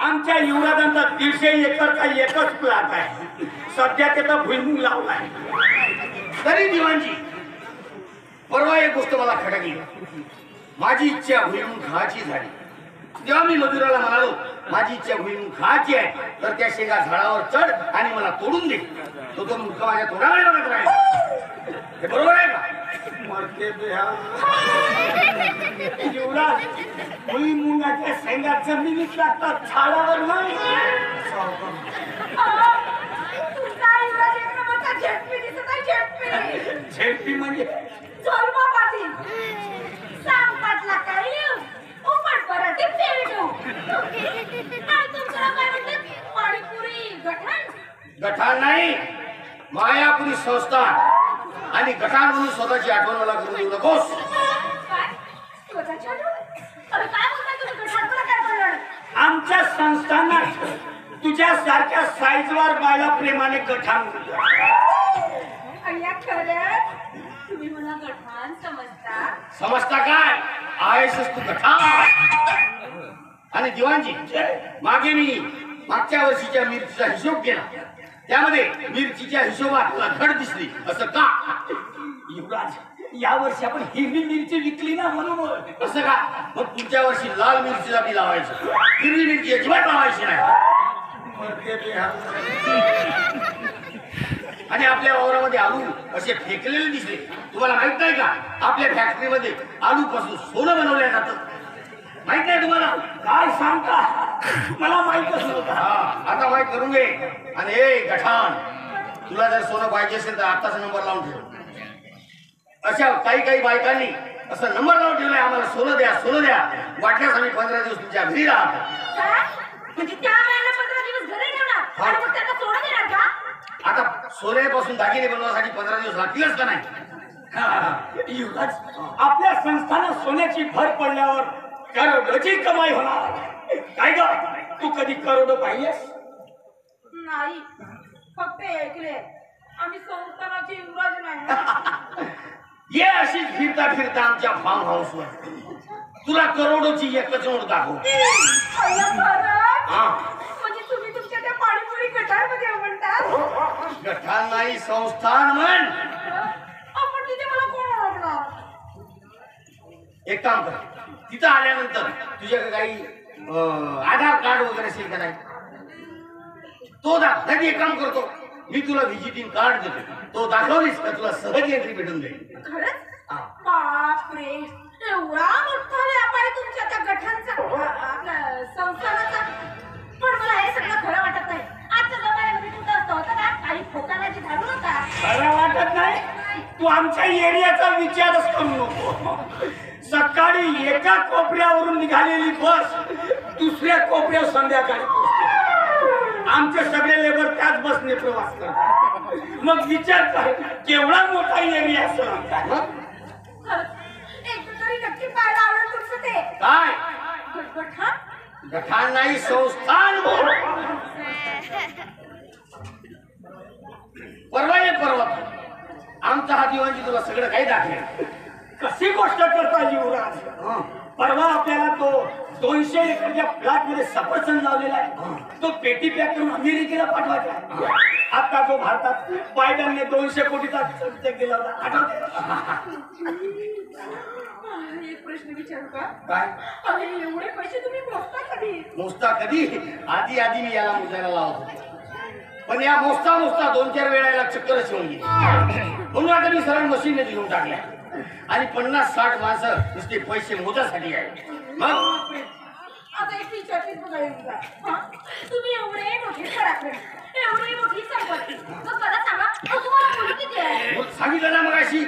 आमच्या युवराजांचा 150 एकरचा एकच प्लॉट आहे. सध्या त्याचा भुईमुग लावलाय. तरी दिवाणजी परवा एक गोष्ट मला खटकली. माझी इच्छा भुईमुग खायची झाली. जेव्हा मी मजुराला म्हणालो माझी इच्छा भुईमुग खायची आहे तर त्या शेंगा झाडावर चढ आणि मला तोडून दे. तो मूर्ख माझ्या तोडाकडे बघत राहील. हे बरोबर आहे का? युवराज भुईमुगाच्या शेंगा जमिनीत लागतात, झाडावर नाही. झेडपी म्हणजे गठाण नाही, मायापुरी संस्थान. आणि गठाण म्हणून स्वतःची आठवण मला करून देऊ नकोस. आमच्या संस्थानात तुझ्या सारख्या साईजवर बायला प्रेमाने गठाण समजता काय आहेस तू गठाण. आणि दिवाणजी मागच्या वर्षीच्या मिरचीचा हिशोब केला. त्यामध्ये मिरचीच्या हिशोबात तुला घट दिसली असं का? युवराज या वर्षी आपण हिरवी मिरची विकली ना म्हणून. असं का? मग पुढच्या वर्षी लाल मिरचीला बी लावायचं, हिरवी मिरची अजिबात लावायची नाही. आणि आपल्या वावरामध्ये आलू असे फेकलेले दिसले. तुम्हाला माहित नाही का आपल्या फॅक्टरीमध्ये आलू पासून सोनं बनवलं जातं? माहित नाही तुम्हाला? काय सांगता, मला माहितच नव्हतं. आता माहित करून घे. आणि हे गठाण तुला जर सोनं पाहिजे असेल तर आताच नंबर लावून ठेव. अशा काही बायकांनी असं नंबर लावून ठेवलाय आम्हाला सोनं द्या सोनं द्या. वाटल्यास आम्ही 15 दिवस तुमच्या घरी राहतो. आता सोन्यापासून दागिने बनवण्यासाठी 15 दिवस लागतीलच का नाही? युवराज आपल्या संस्थानात सोन्याची भर पडल्यावर करोडोची कमाई होणार. काय ग तू कधी करोडो पाहिलेस? नाही, फक्त ऐकले. आम्ही संस्थानाचे युवराज नाही. ये अशी फिरता फिरता आमच्या फार्म हाऊस वर तुला करोडोची एकच नोट दाखव. म्हणजे तुम्ही तुमच्या त्या पाणीपुरी गटारमध्ये म्हणतात? गठाण नाही, संस्थान म्हण. आपण तिथे मला कोण ओळखणार? एक काम कर, तिथं आल्यानंतर तुझ्याकडे काही आधार कार्ड वगैरे असेल का नाही तो दाखव. एक काम करतो मी तुला व्हिजिटिंग कार्ड देतो. तो दाखवलीस का तुला सहज एंट्री भेटून जाईल. खरंच? बापरे, एवढा मोठा व्यापार आहे तुमच्या त्या गठांचा संस्थानाचा. पण मला हे सगळं खरं वाटत नाही. आजच्या जमान्यामध्ये कुठं असतं होतं का काही फोकालाची झाडू नका. खरं वाटत नाही? तू आमच्या एरियाचा विचारच करू नको. सकाळी एका कोपऱ्यावरून निघालेली बस दुसऱ्या कोपऱ्यावर संध्याकाळी. आमचे सगळे लेबर त्याच बसने प्रवास करतात. मग विचार कर केवढा मोठा एरिया असेल. एकदा तरी नक्की पाहायला आवडेल तुमचं ते. काय? गठाण? गठाण नाही, संस्थान. परवा आमचा हा दिवाणजी तुला सगळं काही दाखवेल. कशी गोष्ट करता युवराज? परवा आपल्याला तो 200 एकरच्या फ्लॅट मध्ये सफरचंद लावलेला आहे. तो पेटी पॅक करून अमेरिकेला पाठवायचा आहे. आता जो भारतात बायडनने 200 कोटीचा चेक दिला होता, आठवते? एक प्रश्न विचारू का? काय? अरे एवढे पैसे तुम्ही मोजता कधी? मोजता कधी? आधी मी याला मोजायला लावत होतो. पण या मोजता 2-4 वेळाला चक्करच येऊन गेली. म्हणून आता मी सरळ मशीनने घेऊन टाकल्या. आणि 50-60 माणसं नुसते पैसे मोजासाठी आहे. मग आता एक विचारतीच बघा युवराज, तुम्ही एवढे मोठे पराक्रम, एवढी मोठी संपत्ती, मग मला सांगा तुम्हाला मुली किती आहे? सांगितलं ना मग अशी